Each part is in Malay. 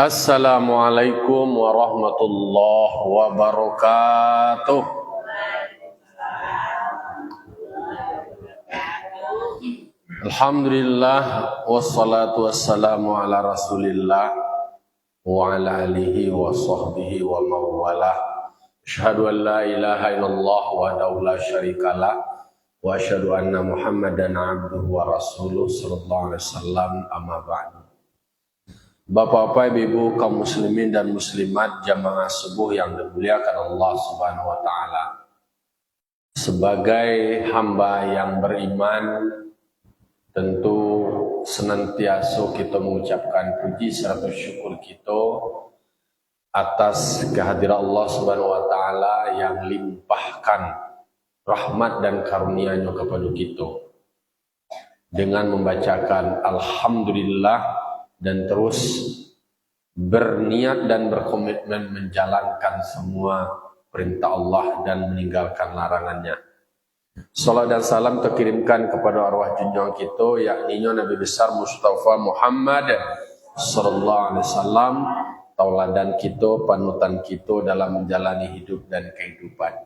Assalamualaikum warahmatullahi wabarakatuh. Alhamdulillah wassalatu wassalamu ala Rasulillah wa ala alihi wa sahbihi wa mawalah. Asyhadu an la ilaha illallah wahdahu la syarikalah wa asyhadu anna Muhammadan abduhu wa rasuluh sallallahu alaihi wasallam, amma ba'du. Bapak-bapak, ibu, kaum muslimin dan muslimat jamaah subuh yang dimuliakan Allah Subhanahu wa taala. Sebagai hamba yang beriman, tentu senantiasa kita mengucapkan puji serta syukur kita atas kehadiran Allah Subhanahu wa taala yang limpahkan rahmat dan karunia-Nya kepada kita. Dengan membacakan alhamdulillah dan terus berniat dan berkomitmen menjalankan semua perintah Allah dan meninggalkan larangannya. Salam dan salam terkirimkan kepada arwah junjungan kita, yakni Nabi besar Mustafa Muhammad sallallahu alaihi wasallam, tauladan kita, panutan kita dalam menjalani hidup dan kehidupan.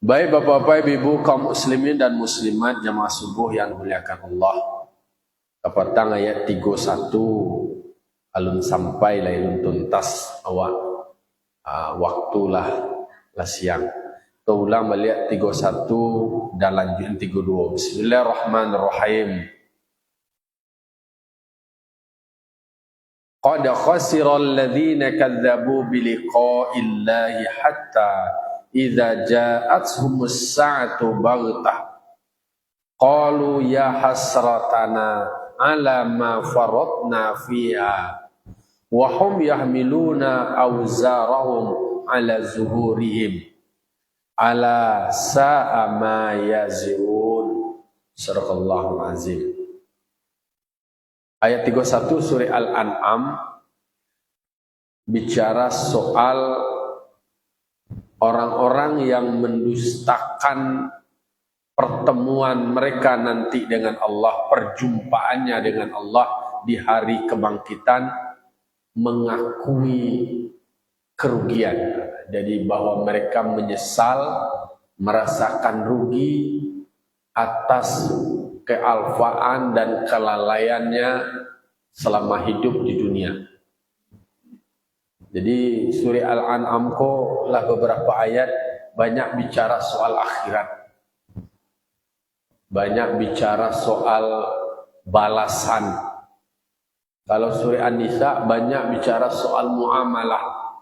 Baik bapak-bapak, ibu, kaum muslimin dan muslimat jamaah subuh yang dimuliakan Allah. Kapatang ayat 31 alun sampai lailun tuntas awak waktulah lah siang. Kita ulang balik 31 dan lanjut 32. Bismillahirrahmanirrahim. Qad khasira alladhina kadzabu biliqa'illahi hatta idza ja'atuhumus sa'atu baghtah qalu ya hasratana ala ma faradna fiha wa hum yahmiluna awzarahum ala zuhurihim ala sa'a ma yazirun. Sadaqallahul azim. Ayat 31 surah Al-An'am bicara soal orang-orang yang mendustakan pertemuan mereka nanti dengan Allah, perjumpaannya dengan Allah di hari kebangkitan, mengakui kerugian. Jadi bahwa mereka menyesal, merasakan rugi atas kealfaan dan kelalaiannya selama hidup di dunia. Jadi surah Al-An'am ko lah beberapa ayat banyak bicara soal akhirat. Banyak bicara soal balasan. Kalau surah An-Nisa banyak bicara soal muamalah.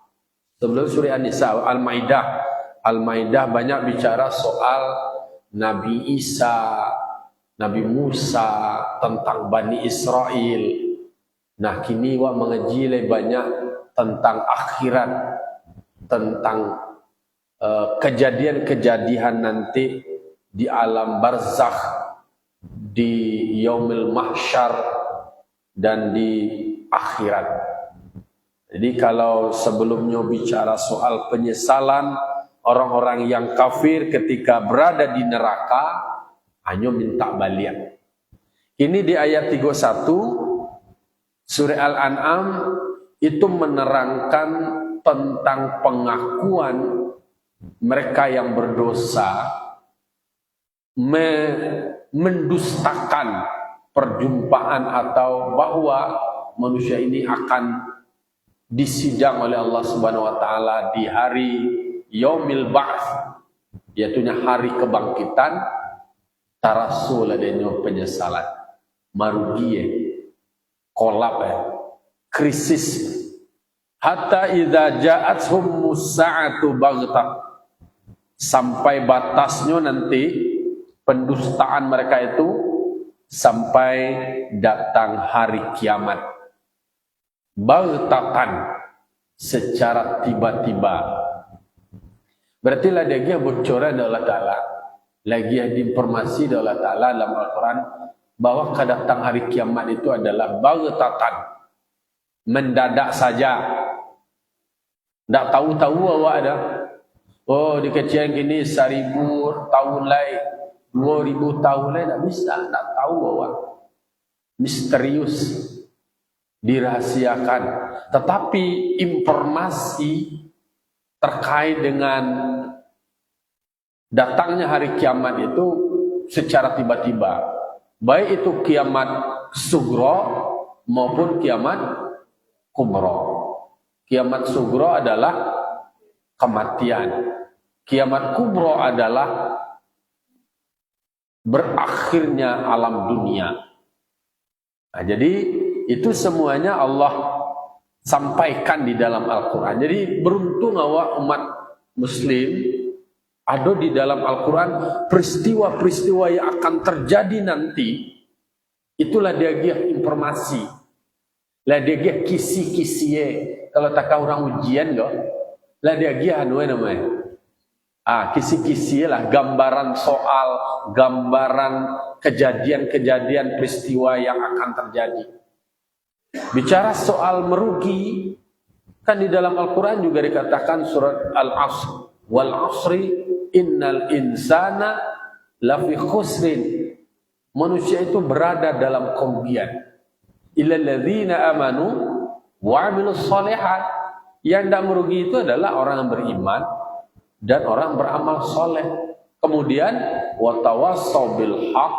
Sebelum surah An-Nisa, Al-Maidah banyak bicara soal Nabi Isa, Nabi Musa, tentang Bani Israel. Nah kini wak mengaji lebih banyak tentang akhirat, tentang kejadian-kejadian nanti di alam barzakh, di yaumil mahsyar, dan di akhirat. Jadi kalau sebelumnya bicara soal penyesalan orang-orang yang kafir ketika berada di neraka, hanya minta balik. Ini di ayat 31 surah Al-An'am itu menerangkan tentang pengakuan mereka yang berdosa mendustakan perjumpaan atau bahwa manusia ini akan disidang oleh Allah Subhanahu wa taala di hari Yaumil Ba'ts, yaitu hari kebangkitan. Tarasul adanya penyesalan, marugi, kolap, krisis. Hatta idza ja'atuhum sa'atu baghtah, sampai batasnya nanti pendustaan mereka itu sampai datang hari kiamat. Baghtatan, secara tiba-tiba. Berarti lagi bocoran dari Allah Ta'ala, lagi informasi dari Allah Ta'ala dalam Al-Quran bahwa kedatang hari kiamat itu adalah baghtatan, mendadak saja. Tak tahu-tahu awak ada. Oh, di kecil gini 1000 tahun lain, 2000 tahun lain, tak bisa, tak tahu awak. Misterius. dirahasiakan. Tetapi informasi terkait dengan datangnya hari kiamat itu secara tiba-tiba. Baik itu kiamat sugro maupun kiamat kubro. Kiamat sugro adalah kematian. Kiamat kubro adalah berakhirnya alam dunia. Nah, jadi itu semuanya Allah sampaikan di dalam Al-Quran. Jadi beruntung awak umat Muslim ada di dalam Al-Quran peristiwa-peristiwa yang akan terjadi nanti. Itulah dia informasi. Lah dia kisi-kisi. Kalau tak orang ujian go, lah dia namanya. Kisi-kisi lah, gambaran soal, gambaran kejadian-kejadian peristiwa yang akan terjadi. Bicara soal merugi, kan di dalam Al-Quran juga dikatakan surat Al-Asr, wal asri innal insana lafi khusrin. Manusia itu berada dalam kerugian. Illal ladzina amanu wa amilus shalihat. Yang tidak merugi itu adalah orang yang beriman dan orang beramal soleh. Kemudian watawassaw bil haq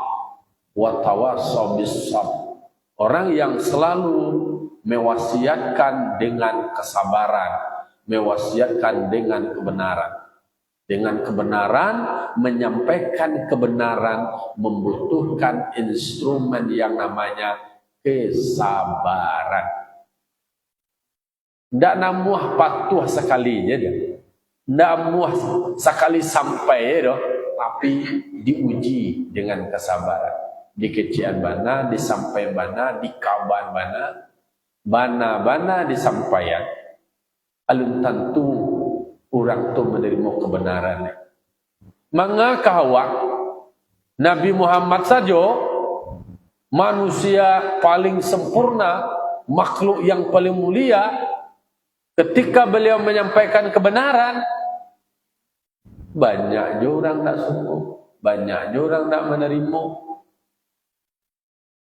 watawassaw bis sabr. Orang yang selalu mewasiatkan dengan kesabaran, mewasiatkan dengan kebenaran. Dengan kebenaran, menyampaikan kebenaran membutuhkan instrumen yang namanya kesabaran. Tidak namuah patuh sekalinya dia. Tidak muah sekali sampai doh, tapi diuji dengan kesabaran. Di kecian bana, disampaikan bana, di kaban bana disampaikan. Alun tentu orang tu menerima kebenaran. Mengapa awak Nabi Muhammad saja manusia paling sempurna, makhluk yang paling mulia, ketika beliau menyampaikan kebenaran, banyak orang tak suka, banyak orang tak menerima.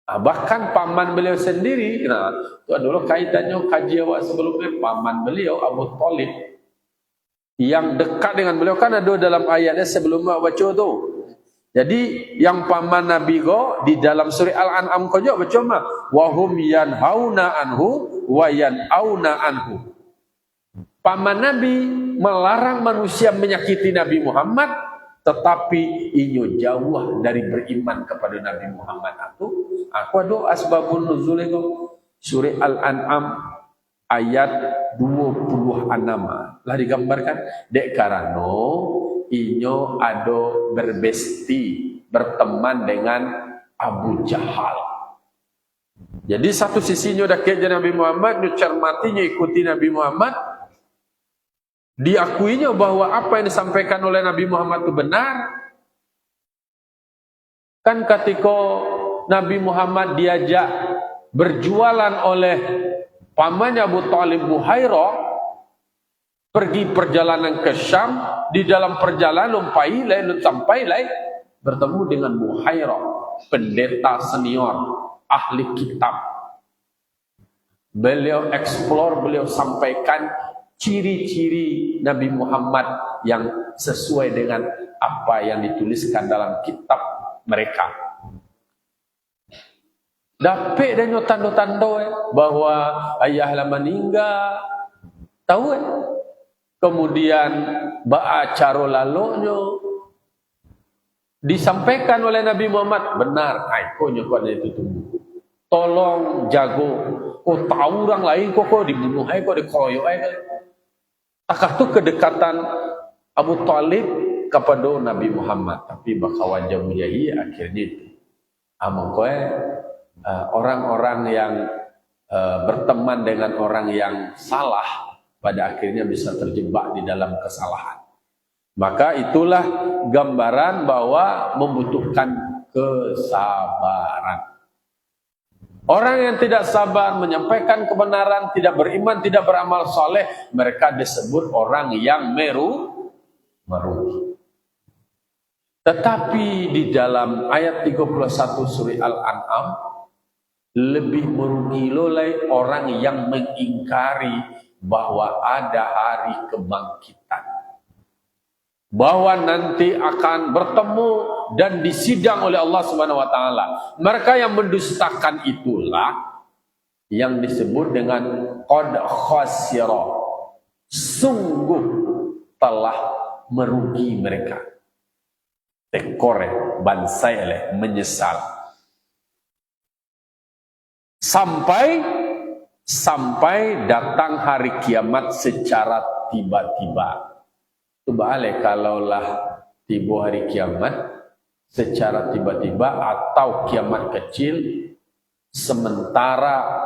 Bahkan paman beliau sendiri, nah, itu adalah kaitannya kaji awak sebelumnya, paman beliau Abu Thalib yang dekat dengan beliau kan ada dalam ayatnya sebelum baca tu. Jadi yang paman Nabi go di dalam surah Al-An'am ko jo baca mah wahum yanhauna anhu wa yanauna anhu. Paman Nabi melarang manusia menyakiti Nabi Muhammad, tetapi inyo jauh dari beriman kepada Nabi Muhammad. Aku ada asbabun nuzul itu surah Al-An'am ayat 26 lah digambarkan dek karano inyo ado berbesti berteman dengan Abu Jahal. Jadi satu sisinya dah keja Nabi Muhammad, nyo cermati nyo ikuti Nabi Muhammad, diakuinya bahwa apa yang disampaikan oleh Nabi Muhammad itu benar. Kan ketika Nabi Muhammad diajak berjualan oleh pamannya Abu Thalib Buhairah, pergi perjalanan ke Syam, di dalam perjalanan sampai bertemu dengan Buhairah, pendeta senior, ahli kitab. Beliau eksplor, beliau sampaikan ciri-ciri Nabi Muhammad yang sesuai dengan apa yang dituliskan dalam kitab mereka. Dapat dan tanda-tanda bahwa ayahlah meninggal, tahu kemudian baacara lalonyo disampaikan oleh Nabi Muhammad benar, konyo pada itu tunggu. Tolong jago, kau tahu orang lain kau dibunuh, kau dikeroyok, takah tu kedekatan Abu Thalib kepada Nabi Muhammad, tapi bakal wajah mujahi akhirnya itu. Orang-orang yang berteman dengan orang yang salah pada akhirnya bisa terjebak di dalam kesalahan. Maka itulah gambaran bahwa membutuhkan kesabaran. Orang yang tidak sabar menyampaikan kebenaran, tidak beriman, tidak beramal soleh, mereka disebut orang yang merugi. Tetapi di dalam ayat 31 surah Al-An'am, lebih merugi lolai orang yang mengingkari bahwa ada hari kebangkitan, bahwa nanti akan bertemu dan disidang oleh Allah Subhanahu wa taala. Mereka yang mendustakan itulah yang disebut dengan qad khasira, sungguh telah merugi mereka. Tekore bansai oleh menyesal. Sampai datang hari kiamat secara tiba-tiba. Coba kalaulah tiba hari kiamat secara tiba-tiba atau kiamat kecil, sementara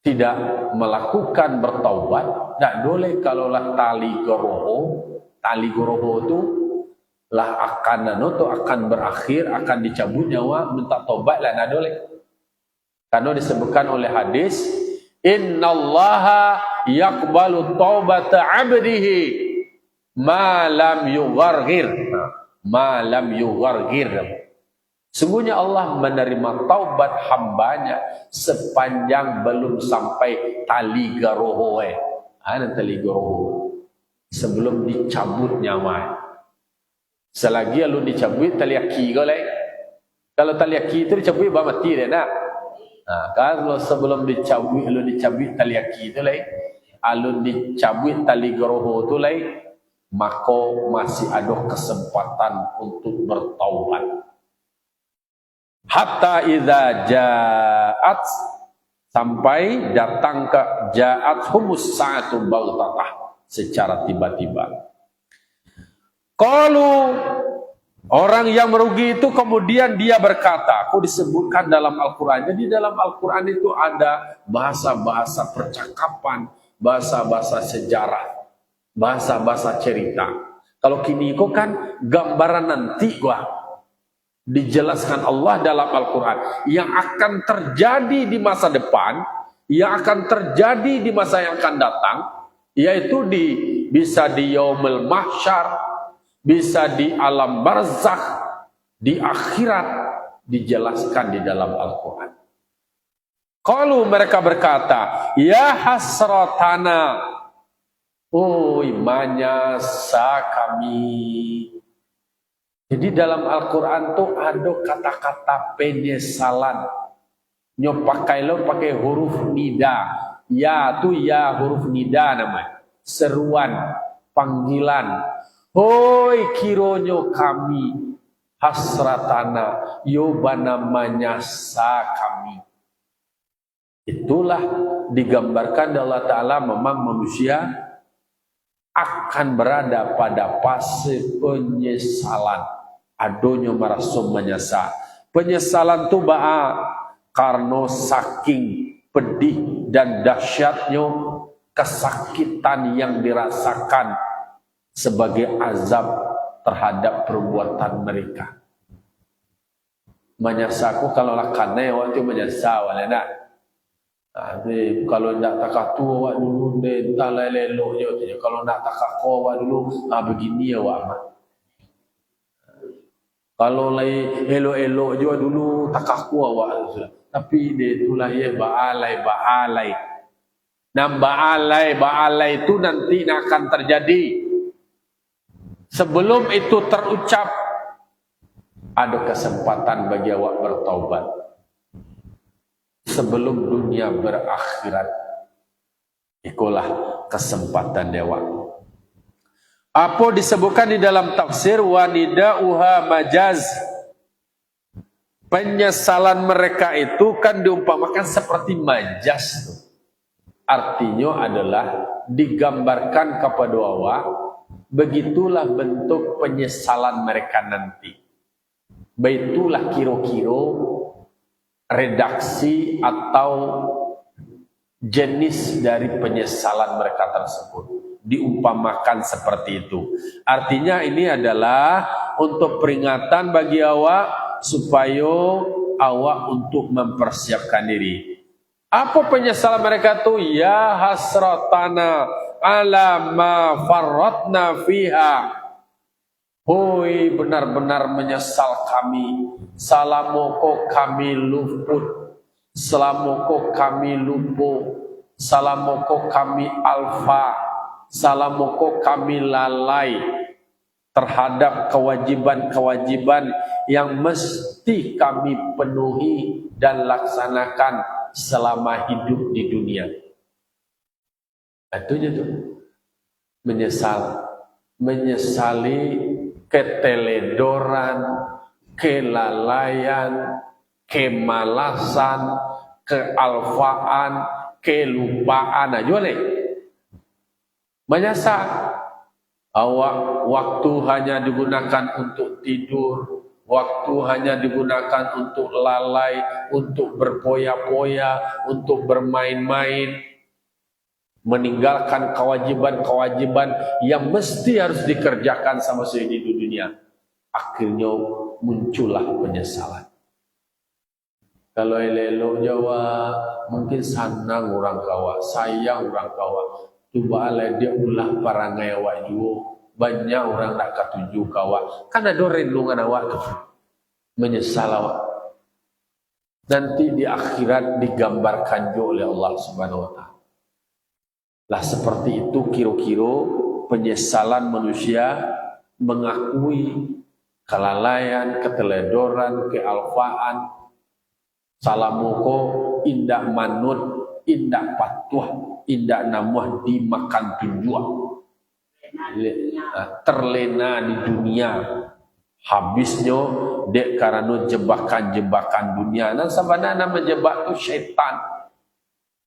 tidak melakukan bertaubat, tidak boleh kalaulah tali goroho itu lah akan berakhir, akan dicabut nyawa, minta taubat lah, tidak boleh. Karena disebutkan oleh hadis, innallaha yaqbalu taubata 'abdihi ma lam yugharghir. Sungguhnya Allah menerima taubat hambanya sepanjang belum sampai tali goroho. Tali goroho sebelum dicabut nyawa. Selagi lu dicabut tali aki golek. Kalau tali aki itu dicabut bah mati dia nak. Kalau sebelum dicabut tali aki itu lain, alun dicabut tali goroho itu lain, maka masih ada kesempatan untuk bertaubat. Hatta idza ja'at, sampai datang ke ja'at humus sa'atu baghtah, secara tiba-tiba. Kalau orang yang merugi itu kemudian dia berkata, aku disebutkan dalam Al-Quran. Jadi dalam Al-Quran itu ada bahasa-bahasa percakapan, bahasa-bahasa sejarah, bahasa-bahasa cerita. Kalau kini kok kan gambaran nanti dijelaskan Allah dalam Al-Quran yang akan terjadi di masa depan, yang akan terjadi di masa yang akan datang, yaitu bisa di yaumul mahsyar, bisa di alam barzakh, di akhirat, dijelaskan di dalam Al-Quran. Kalau mereka berkata, ya hasratana, manyasa kami. Jadi dalam Al-Quran tuh ada kata-kata penyesalan. Pakai huruf nida. Ya tu ya huruf nida namanya. Seruan, panggilan. Hoi kironyo kami, hasratana, yobana manyasa kami. Itulah digambarkan Allah Ta'ala memang manusia akan berada pada fase penyesalan. Adonyo merasa menyesal. Penyesalan itu karena saking pedih dan dahsyatnya kesakitan yang dirasakan sebagai azab terhadap perbuatan mereka. Menyesalku kalau lakannya waktu menyesal nak. Kalau nak takak tua awak dulu entah lelok je. Kalau nak takak kau awak dulu begini awak mah. Kalau lai elok-elok juga dulu takak ku awak sudah. Tapi dia itulah ya baalai. Nam baalai itu nanti akan terjadi. Sebelum itu terucap, ada kesempatan bagi awak bertaubat. Sebelum dunia berakhirat, itulah kesempatan dewa. Apa disebutkan di dalam tafsir wanidauha majaz. Penyesalan mereka itu kan diumpamakan seperti majaz. Artinya adalah digambarkan kepada awak, begitulah bentuk penyesalan mereka nanti. Baitulah kira-kira redaksi atau jenis dari penyesalan mereka tersebut. Diumpamakan seperti itu. Artinya ini adalah untuk peringatan bagi awak supaya awak untuk mempersiapkan diri. Apa penyesalan mereka tu? Ya hasratana ala ma farratna fiha. Hoi, benar-benar menyesal kami. Salamoko kami luput. Salamoko kami lupa, salamoko kami alfa, salamoko kami lalai terhadap kewajiban-kewajiban yang mesti kami penuhi dan laksanakan selama hidup di dunia. Itu je tu. Menyesali keteledoran, kelalaian, kemalasan, kealfaan, kelupaan aja boleh. Menyesal. Waktu hanya digunakan untuk tidur, waktu hanya digunakan untuk lalai, untuk berpoya-poya, untuk bermain-main, meninggalkan kewajiban-kewajiban yang mesti harus dikerjakan sama sekali di dunia. Akhirnya muncullah penyesalan. Kalau elok Jawa mungkin senang orang kawa, sayang orang kawa. Cuba lah dia ulah parangai awak juga. Banyak orang nak ketuju kawa. Kan ada rendungan awak tu. Menyesal awak. Nanti di akhirat digambarkan juga oleh Allah Subhanahu Wa Taala. Lah seperti itu kira-kira penyesalan manusia mengakui kelalaian, keteledoran, kealfaan, salamuko, indak manut, indak patuh, indak namuah dimakan tunjua, terlena di dunia, habisnya dek karena jebakan-jebakan dunia. Dan sebenarnya menjebak tu syaitan.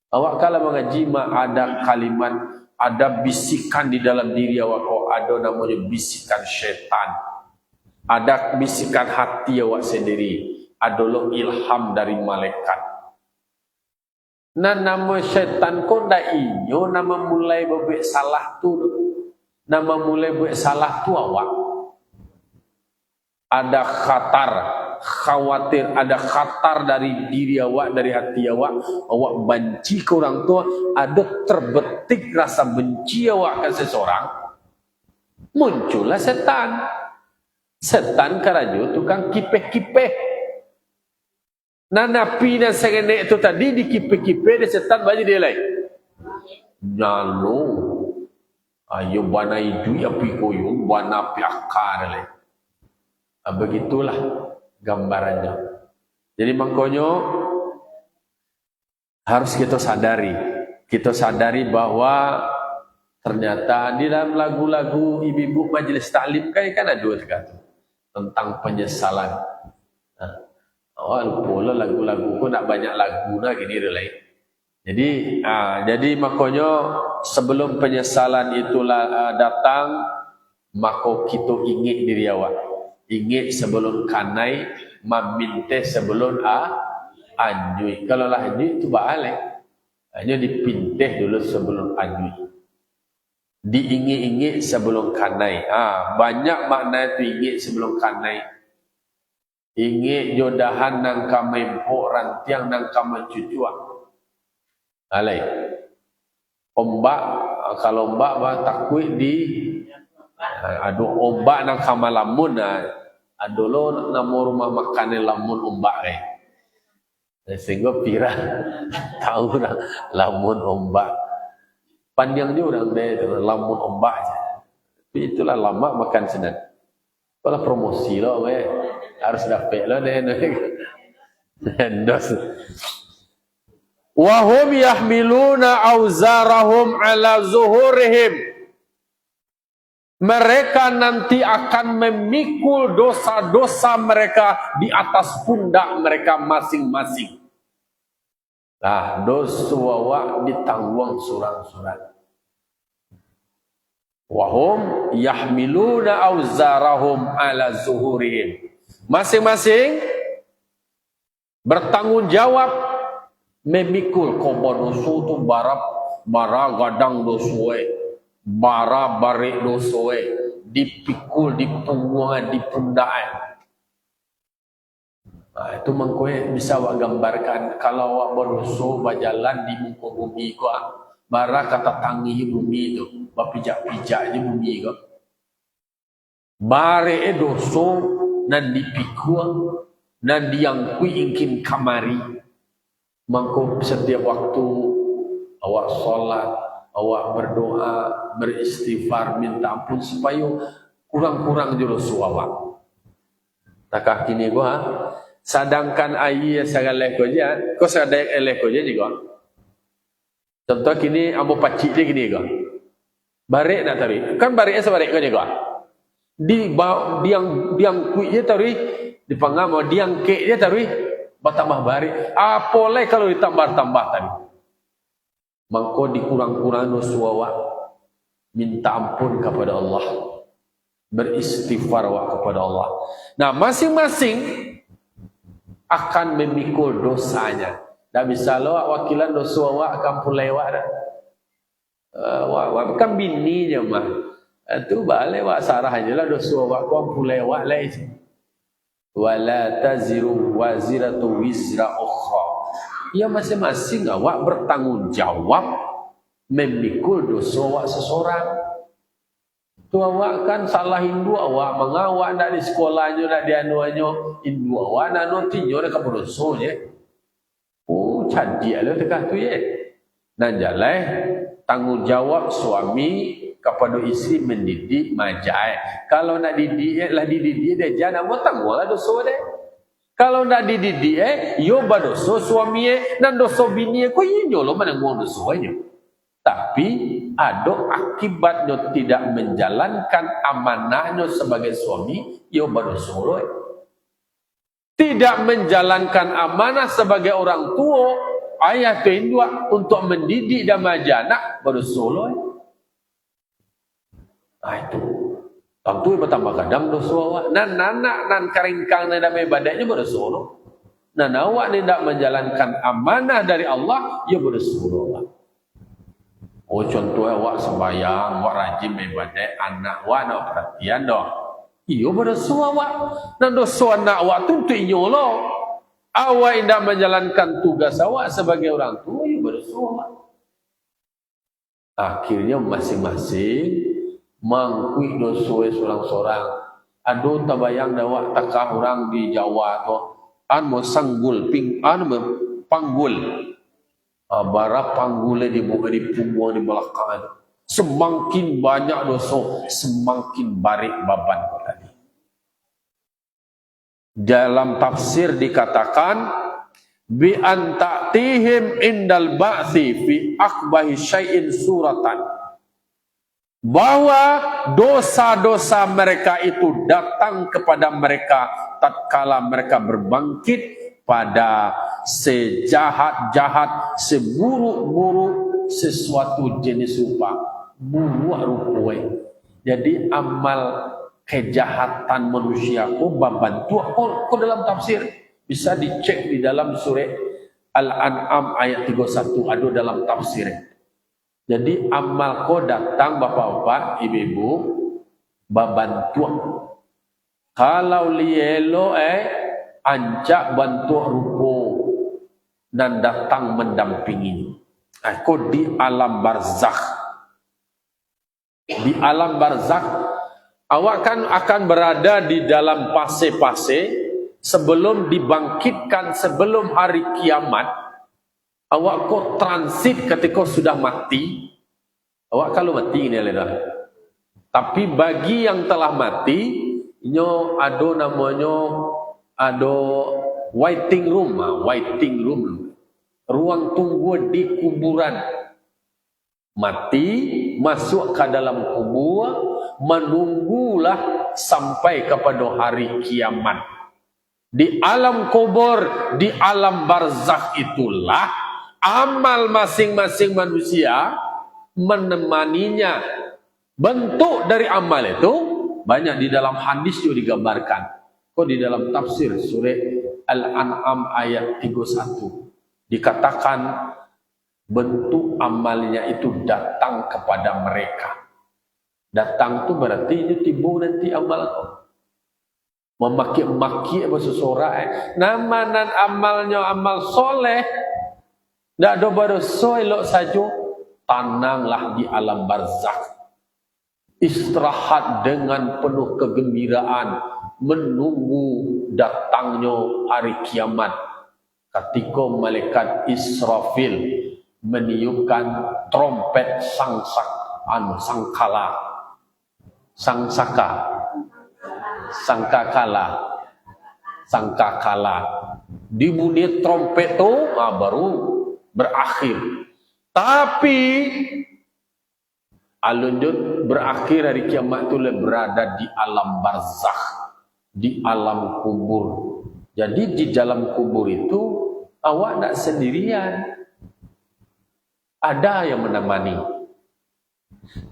Awak kalau mengaji ada kalimat, ada bisikan di dalam diri awak, ada namanya bisikan syaitan, ada bisikan hati awak sendiri, adalah ilham dari malaikat. Nah nama syaitan ko dah inyo nama mulai buat salah tu, nama mulai buat salah tu awak. Ada khatar, khawatir, ada khatar dari diri awak, dari hati awak. Awak benci ke orang tua, ada terbetik rasa benci awak ke seseorang, muncullah setan. Setan karajo tukang kipeh-kipeh. Nah napi dan serenek itu tadi dikipeh-kipeh, dia setan baju dia lain. Nyalo, ayo bana itu ya pikoyo, bana piakar lain. Begitulah gambarannya. Jadi makanya harus kita sadari bahwa ternyata di dalam lagu-lagu ibu-ibu majelis taklim kan ada dua kata tentang penyesalan. Lupa lah lagu-lagu ku nak banyak lagu nak gini dia lain. Jadi makanya sebelum penyesalan itulah datang, maka kita ingat diri awak. Ingat sebelum kanai, maminte sebelum anjui. Kalau lah anjui itu balik. Hanya dipintih dulu sebelum anjui. Diingat-ingat sebelum kanai. Banyak makna itu ingat sebelum kanai. Ingat jodahan nang kamai empuk, rantiang nang kamai cucuak. Alai. Ombak, kalau ombak takwik di ada ombak nang kamai lamun. Ada lo nama rumah makan lamun ombak sehingga pira tahu lah lamun ombak. Panjang juga orang dia lamun ombak je. Tapi itulah lama makan senang. Kalau promosi lo harus dapat lo deh. Endos. Wahum yahmiluna auzarahum ala zuhurihim. Mereka nanti akan memikul dosa-dosa mereka di atas pundak mereka masing-masing. Nah, dosa awak ditanggung surang-surang. Wahum yahmiluna auzarahum ala zuhurihim. Masing-masing bertanggung jawab memikul korban dosa tu bara gadang dosa. Bara barik dosoe dipikul, dipunggungan, dipundak. Itu mengkoe bisa awak gambarkan kalau awak berdoso berjalan di muka bumi ko, bara kata tangi bumi itu, bapijak-pijak di bumi ko. Bare doso nan dipikul, nan diangkui ingkin kamari. Mangko setiap waktu awak sholat, awak berdoa, beristighfar, minta ampun supaya kurang-kurang jurus awak. Takah kini gua sadangkan ayi segala koja, kau sadang elek koja juga. Contoh kini ambo pacik dia gini gua. Barek nak tari, kan bareknya sebarek kau juga. Di diang kuitnya tari, di pangamo diang kek dia tari, bertambah barek. Apoleh kalau ditambah-tambah tadi. Mangko dikurang-kurang dosa minta ampun kepada Allah, beristighfar kepada Allah. Nah, masing-masing akan memikul dosanya. Tak bisa lo wakilan dosa awak kampung lewat dah. Wak kan bini je mah. Tu balik wak sarah je lah dosa awak kampung lewat lah itu. Wala taziru waziratu wizra ukhra. Ya masing-masing awak bertanggung jawab memikul dosa awak seseorang. Tu awak kan salah Hindu awak mengawak nak di sekolahnya nak di anuannya Hindu awak nak notinya nak berdosa je. Oh cantik lah dekat tu ye. Dan jalan tanggung jawab suami kepada isteri mendidik majai. Kalau nak didik lah dididik dia jangan mau tanggung lah dosa dia. Kalau nak dididik yo berdosa suami dan dosa bini ko inyo lo mana ngomong dosanya. Tapi ada akibatnya tidak menjalankan amanahnya sebagai suami yo berdosa lo. Tidak menjalankan amanah sebagai orang tua ayah tu indua untuk mendidik dan majana berdosa lo. Itu tentu bertambah kadang dosa awak. Nan anak nan karingkang nan damai badainya berdosa lo. Nan awak tidak menjalankan amanah dari Allah, ya berdosa lo. Oh contohnya awak sembahyang, awak rajin ibadah, anak awak nak perhatian dah. Iyo berdosa awak. Nan dosa anak awak tu untuk inyo lo. Awak tidak menjalankan tugas awak sebagai orang tua, ya berdosa awak. Akhirnya masing-masing mangkui dosa seorang-seorang. Aduh tabayang dawak takah orang di Jawa tu mau sanggul panggul. Bara panggulnya di muka di punggung di belakang. Semakin banyak dosa, semakin barik baban tadi. Dalam tafsir dikatakan bi antatihim indal ba'thi fi akbahi syai'in suratan. Bahwa dosa-dosa mereka itu datang kepada mereka tatkala mereka berbangkit pada sejahat-jahat, seburuk-buruk sesuatu jenis rupa, buruk rupa. Jadi amal kejahatan manusia ko bantu ko dalam tafsir bisa dicek di dalam surah Al-An'am ayat 31 ada dalam tafsir. Jadi amal ko datang bapak-bapak, ibu-ibu, babantu. Kalau lielo anjak bantu rupo dan datang mendampingi. Ko di alam barzakh. Di alam barzakh, awak kan akan berada di dalam fase-fase sebelum dibangkitkan, sebelum hari kiamat. Awak kok transit ketika sudah mati. Awak kalau mati ini adalah. Tapi bagi yang telah mati, nyo ada namanya ada waiting room, ruang tunggu di kuburan. Mati, masuk ke dalam kubur, menunggulah sampai kepada hari kiamat. Di alam kubur, di alam barzakh itulah amal masing-masing manusia menemaninya. Bentuk dari amal itu banyak di dalam hadis juga digambarkan. Kok di dalam tafsir surah Al-An'am ayat 31 dikatakan bentuk amalnya itu datang kepada mereka. Datang itu berarti ini timbul nanti amal kau. Memaki-maki seseorang nama dan amalnya amal soleh. Tak ada berdosa elok saja, tenanglah di alam barzakh. Istirahat dengan penuh kegembiraan menunggu datangnya hari kiamat. ketika malaikat Israfil meniupkan trompet sangkakala dibunyi trompet itu baru berakhir. Tapi alunjut berakhir hari kiamat itu berada di alam barzakh, di alam kubur. Jadi di dalam kubur itu awak tak sendirian, ada yang menemani.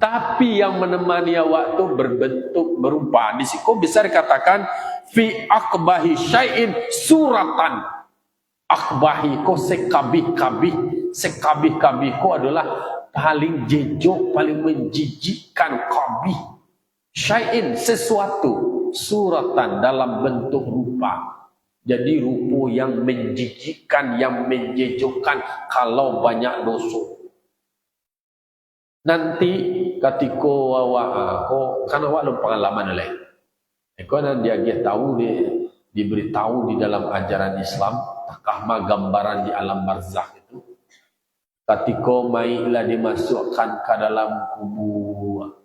Tapi yang menemani awak itu berbentuk berupa, di situ bisa dikatakan fi akbahi syai'in suratan. Akbahi ko sekabih ko adalah paling jejok, paling menjijikkan. Kabih syai'in sesuatu, suratan dalam bentuk rupa. Jadi rupa yang menjijikkan, yang menjejokkan kalau banyak dosa. Nanti ketika awak kan awak lu pengalaman oleh. Karena dia tahu, dia diberitahu di dalam ajaran Islam takah gambaran di alam barzakh itu. Ketika mailah dimasukkan ke dalam kubur,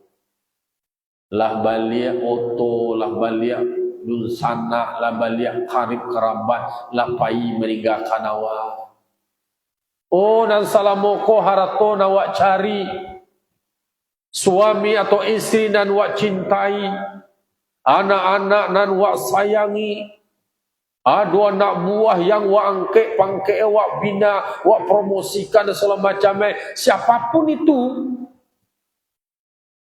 lah balik oto, lah balik dun sanak, lah balik karib kerabat, lah pai meninggalkan awak. Oh, nan salamoko harato awak cari suami atau istri dan wak cintai, anak-anak dan wak sayangi, ada anak buah yang wak angke, pangke, wak bina, wak promosikan dan segala macam. Siapapun itu,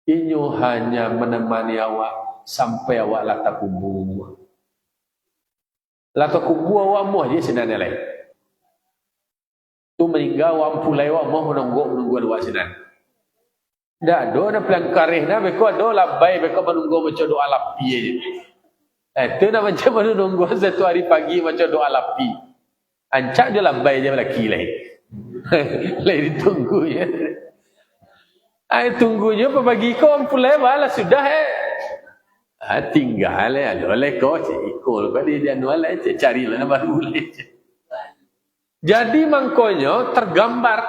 inyo hanya menemani awak sampai awak lata kubur. Lata kubur awak muah dia senang lain. Tu meninggal awak pulai awak muah menunggu awak senang. Dah ada pelan karih dah beko ada labai beko menunggu macam doa lapi je. Itu dah macam menunggu satu hari pagi macam doa lapi. Ancak dia labai je lelaki lain. Lain ditunggu je. Tunggu je pagi kau pulai balas sudah tinggal ada oleh kau ikut kali dia nualai carilah baru boleh. Jadi mangkonyo tergambar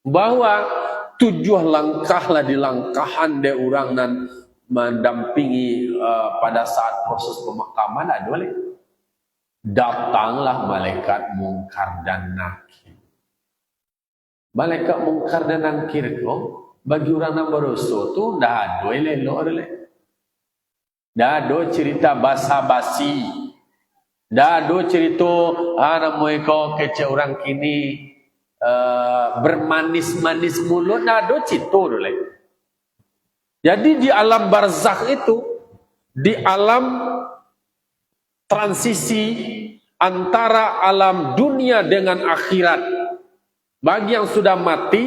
bahwa 7 langkahlah di langkahan de orang nan mendampingi pada saat proses pemakaman ada boleh. Datanglah malaikat mungkar dan nakir. Malaikat mungkar dan nakir ko bagi orang yang berdosa tu dah ada elok boleh. Dah ada cerita basa-basi. Dah ada cerita namanya ko kecil orang kini bermanis-manis mulut nado cito dulu. Jadi di alam barzakh itu, di alam transisi antara alam dunia dengan akhirat, bagi yang sudah mati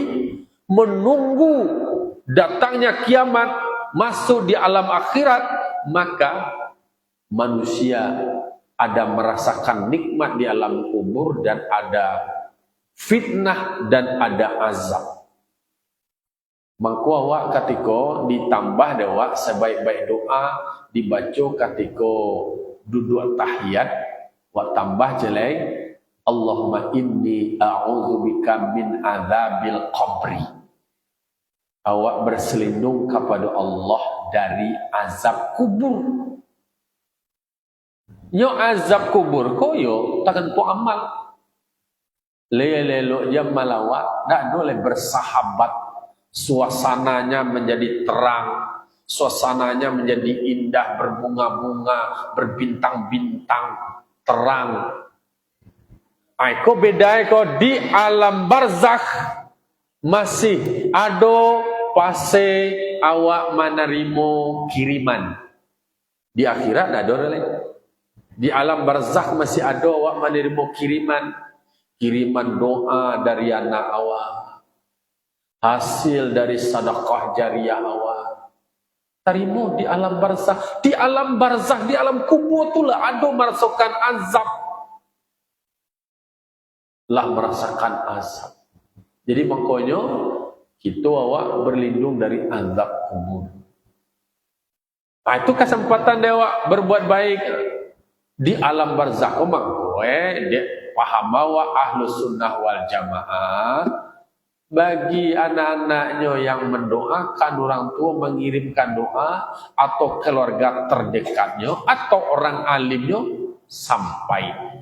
menunggu datangnya kiamat masuk di alam akhirat, maka manusia ada merasakan nikmat di alam kubur dan ada fitnah dan ada azab. Mangko awak ketika ditambah dewa sebaik-baik doa dibaca ketika duduk tahiyat, wak tambah jelai Allahumma inni a'udzubika min azabil qabri. Awak berselindung kepada Allah dari azab kubur. Yo azab kubur ko yo takkan po amal. Lelok jam malawat dak boleh bersahabat, suasananya menjadi terang, suasananya menjadi indah, berbunga-bunga, berbintang-bintang, terang. Aiko beda ko di alam barzakh masih ada pase awak menerima kiriman. Di akhirat dak ada lagi. Di alam barzakh masih ada awak menerima kiriman doa dari anak awak, hasil dari sedekah jariah awak. Terima di alam barzakh. Di alam barzakh, di alam kubur itulah ada merasakan azab. Lah merasakan azab. Jadi makanya kita awak berlindung dari azab kubur. Itu kesempatan dewa berbuat baik di alam barzakh. Dia paham bahwa Ahlus Sunnah wal Jamaah bagi anak-anaknya yang mendoakan orang tua, mengirimkan doa, atau keluarga terdekatnya, atau orang alimnya, sampai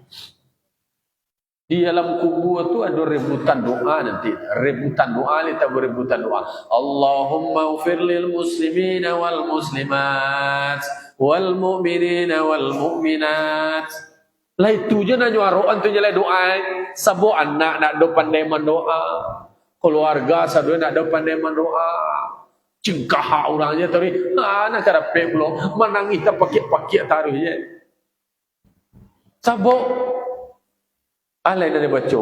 di dalam kubur itu ada rebutan doa nanti. Rebutan doa, kita berebutan doa. Allahumma ufir lil muslimina wal muslimat wal mu'minina wal mu'minat. Lah itu je nak nyuaroan tu je lah doa. Sabo anak nak do pandai mendoa. Keluarga sabo nak do pandai mendoa. Cengkah orang je tadi. Nak karape pula menangis tak pakik-pakik taruh je. Sabo alai dari baca.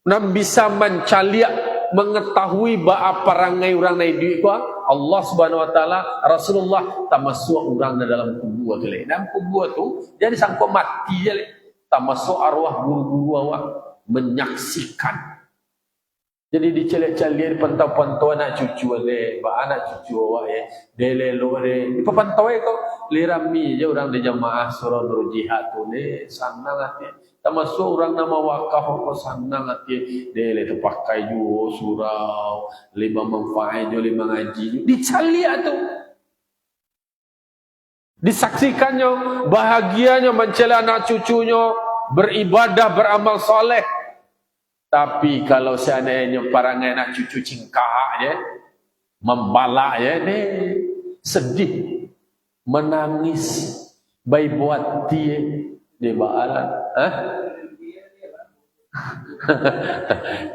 Nam bisa mencaliak mengetahui apa perangai orang naik duit ku Allah Subhanahu wa taala, Rasulullah tak masuk orang dalam kubur tu le. Dalam kubur tu jadi sangko mati je le. Tak masuk arwah guru-guru awak menyaksikan. Jadi dicelek-celek pantau-pantau anak cucu le, anak cucu awak ya. Delelo le. Dipantau ko lirami je orang di jamaah surah Nur Jihad tu le, sanang hati. Termasuk orang nama wakaf apa senang hati dia le terpakai juga surau lima manfaat jo lima ngaji dicaliak tu disaksikannya bahagianya mencela anak cucunya beribadah beramal soleh. Tapi kalau seandainya parangai anak cucu cingkah je membalak je dia sedih menangis bayi buat dia di baalan.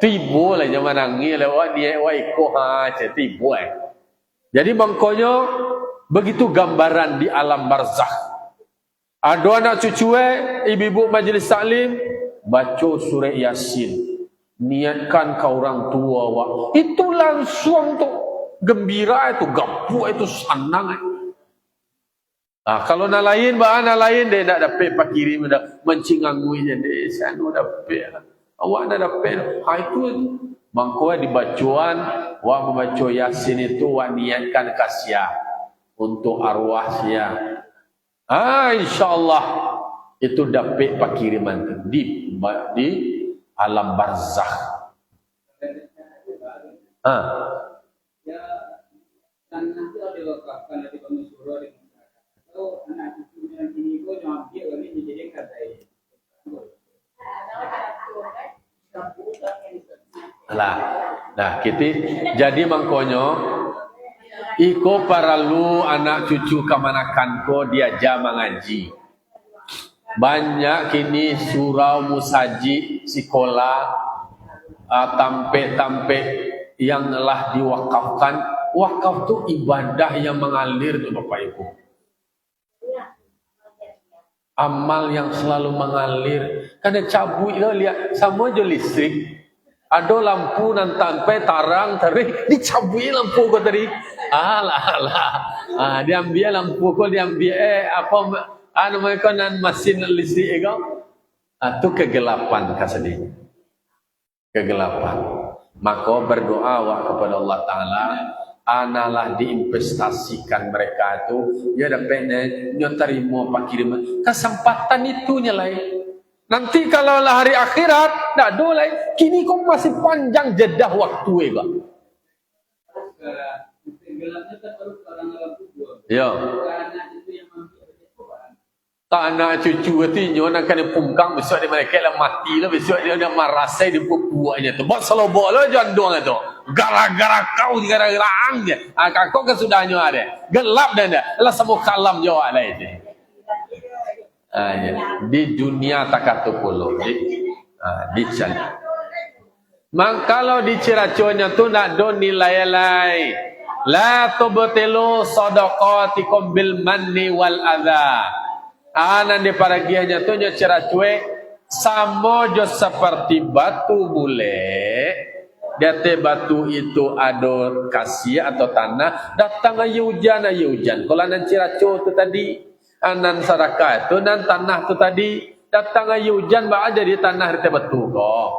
Tibo lah zaman nangis lewat dia waiko tibo Jadi bangkonya begitu gambaran di alam barzakh. Ada anak cucu ibu-ibu majlis taklim baca surah Yasin. Niatkan ke orang tua wak. Itu langsung tu gembira itu, gapu itu senang. Kalau nak lain, bahan nak lain, dia nak dapat pak kirim, mencingangui je, dia saya nak dapat. Awak nak dapat. Itu bangkoi dibacuan, wak membaca Yasin itu, wak niatkan kasiah untuk arwah sia. InsyaAllah itu dapat pak kiriman di alam barzakh. Dan nanti ada wakafkan nanti pengusuran atau anak cucu yang kini ko nyampe kami menjadi kadai. Nah, kita jadi mangkonyo iko paralu anak cucu kamanakan ko dia jama ngaji. Banyak kini surau musaji sekolah tampe-tampe yang telah diwakafkan. Wakaf tu ibadah yang mengalir tu Bapak Ibu. Amal yang selalu mengalir. Karena cabut itu lihat sama je listrik. Ada lampu nan tanpa tarang tarik dicabui lampu ko tadi. Diambil lampu ko diambil mereka nan mesin listrik ko. Itu kegelapan kasih. Kegelapan. Maka berdoa kepada Allah Taala. Analah diinvestasikan mereka itu dia dapat terima pak kiriman kesempatan itu nyelai nanti kalau lah hari akhirat tak dolai kini kau masih panjang jedah waktu ya anak cucu itu nak kena pungkang besok dia mereka lah mati lah besok dia nak marasai di buahnya tu buat selobok lah jandung itu gara-gara kau gara-gara ang je kau kan sudahnya ada gelap dan ada lah semua kalam jawab lah itu di dunia takatu puluh di sana mak kalau di ciraconya tu nak do nilai-nilai la tubtilu sadaqatikum bil manni wal adha. Anan di paragianya tu nya cerah cuek sama jo seperti batu bule. Date batu itu ada kasih atau tanah datang ayu hujan. Kalau anan ciraco tu tadi anan saraka tu nan tanah tu tadi datang ayu hujan ba jadi tanah rete batu kok.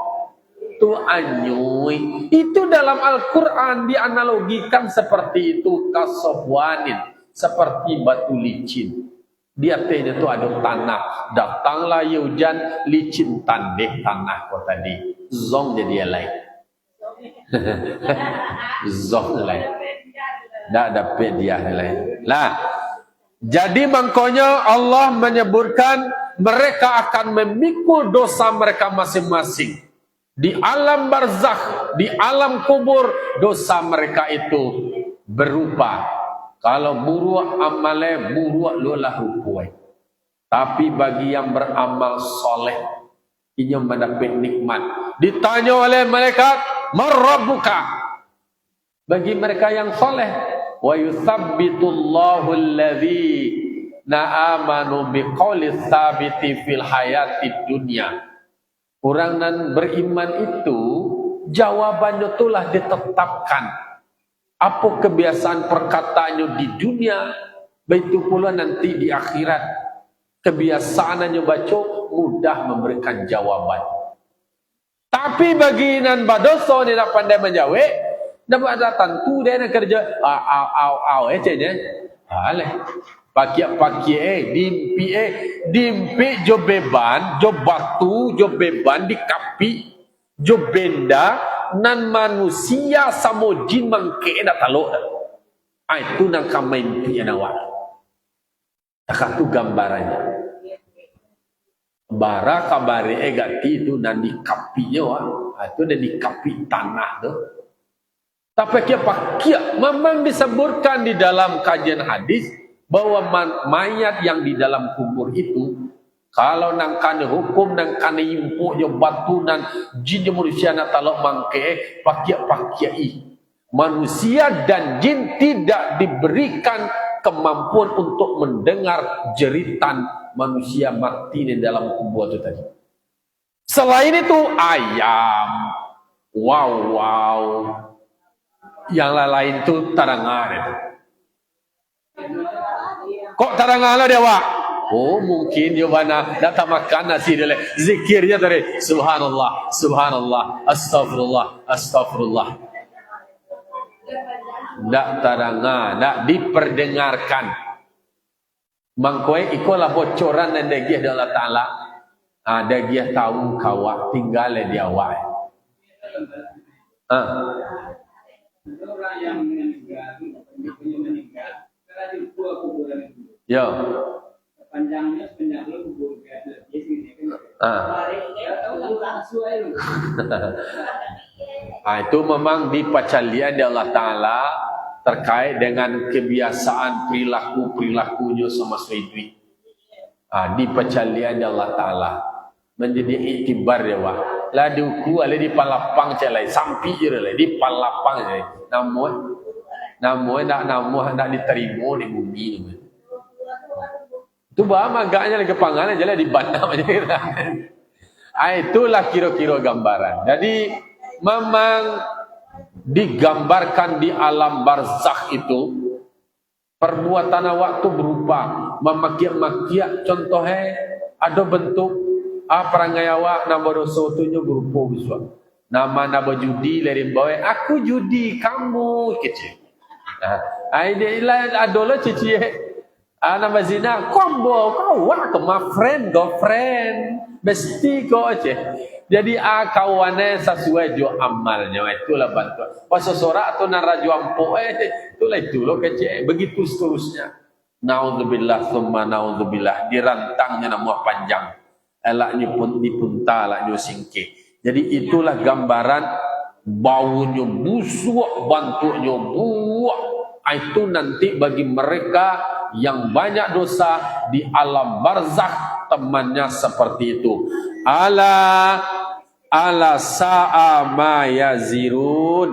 Tu anyui. Itu dalam Al-Qur'an dianalogikan seperti itu kasofwanin, seperti batu licin. Di atasnya tu ada tanah. Datanglah ya hujan, licin tandeh tanah kau tadi. Zong jadi lain. Zong lain. Tak dapat dia lain. Lah. Jadi makanya Allah menyebutkan mereka akan memikul dosa mereka masing-masing. Di alam barzakh, di alam kubur, dosa mereka itu berupa. Kalau buruk amalnya, buruk lulah rupuai. Tapi bagi yang beramal soleh, ia mendapat nikmat. Ditanya oleh malaikat, "Marrabbuka?" Bagi mereka yang soleh, wa yuthabbitullahu alladhina amanu biqauli tsabiti fil hayatid dunya. Orang yang beriman itu jawabannya itulah ditetapkan. Apa kebiasaan perkataannya di dunia, begitu pula nanti di akhirat. Kebiasaannya baca mudah memberikan jawaban. Tapi bagi nan badoso ni nak pandai menjawab, dapat ada tentu dia nak kerja ecenya. Aleh. Pakai dimpi jo beban, jo batu, jo beban di kapi, jo benda nan manusia samo jin mangke dah talok dah. Itu nang kamimpi awak. Tak tu gambarannya. Bara kabari gati itu nan di kapinya wah. Itu dah di kapi tanah tu. Tapi kia memang disebutkan di dalam kajian hadis bahwa mayat yang di dalam kubur itu kalau nang kana hukum nang kana impuk je batu nan jin je manusia nak talok mangke pakia manusia dan jin tidak diberikan kemampuan untuk mendengar jeritan manusia mati di dalam kubur itu tadi. Selain itu ayam, wow, yang lain tu tarangan itu. Kok tarangan lah dia wak? Oh mungkin dia mana datang makan nasi dia zikirnya tadi subhanallah, subhanallah, astagfirullah, astagfirullah. Tak tarangan, tak diperdengarkan. Mangkoi ikolah bocoran dan dagih dari Allah Ta'ala. Dagih tahu kawak tinggal dia wak. Orang yang meninggal, kalau di kuburan itu. Ya. Panjangnya sepanjang kubur dia sini kan. Itu memang dipacalian di Allah Ta'ala terkait dengan kebiasaan perilakunya sama suami. Dipacalian di Allah Ta'ala menjadi iktibar dia wah. Lah diuku ale di palapang celai sampi je le di palapang je. Namun nak diterima di bumi ni. Tu bah magaknya lagi pangalan je lah di bandar aja. Itulah kira-kira gambaran. Jadi memang digambarkan di alam barzakh itu perbuatan awak tu berupa memakiak-makiak, contohnya ada bentuk perangai awak nama dosa tu nya berupa visual. Nama judi dari bawah aku judi kamu kecil. Dia adalah cici. Nama zina combo kau ke my friend girlfriend bestie kau aje. Jadi kawannya sesuai jo amalnya itulah bantuan. Pasal sorak atau naraju ampo itu loh kecil. Begitu seterusnya. Naudzubillah summa naudzubillah dirantangnya nama panjang. Elaknya pun dipunta elaknya singkir. Jadi itulah gambaran baunya busuk, bantuknya buak. Itu nanti bagi mereka yang banyak dosa di alam barzakh temannya seperti itu. Ala sa'a ma yazirun.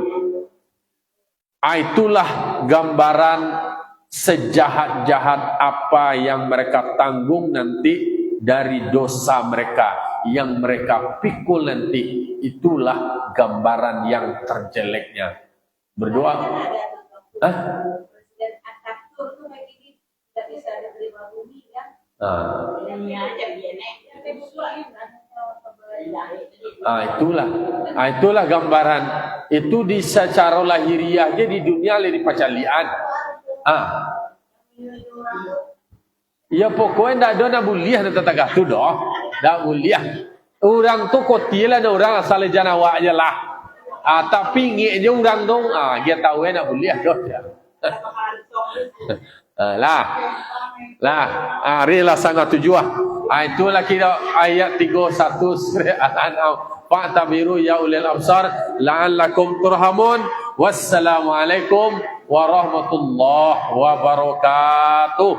Itulah gambaran sejahat-jahat apa yang mereka tanggung nanti dari dosa mereka yang mereka pikul nanti. Itulah gambaran yang terjeleknya. Berdoa. Presiden Ataturk tuh kayak gini nggak bisa diterima bumi kan? Ini aja itulah gambaran. Itu di secara lahiriah aja di dunia lebih pacalian. Ya pokoknya ndak ada nak buliah nak tetangga tu dah. Ndak buliah. Orang tu kotilah ada orang asal janawa aja lah. Tapi ngiknya orang tu dia tahu nak buliah dah. Rilah sangat tujuan. Itulah kira ayat 31 surah Al-An'am. Fa'tabiru ya ulil absar la'allakum turhamun. Wassalamualaikum warahmatullahi wabarakatuh.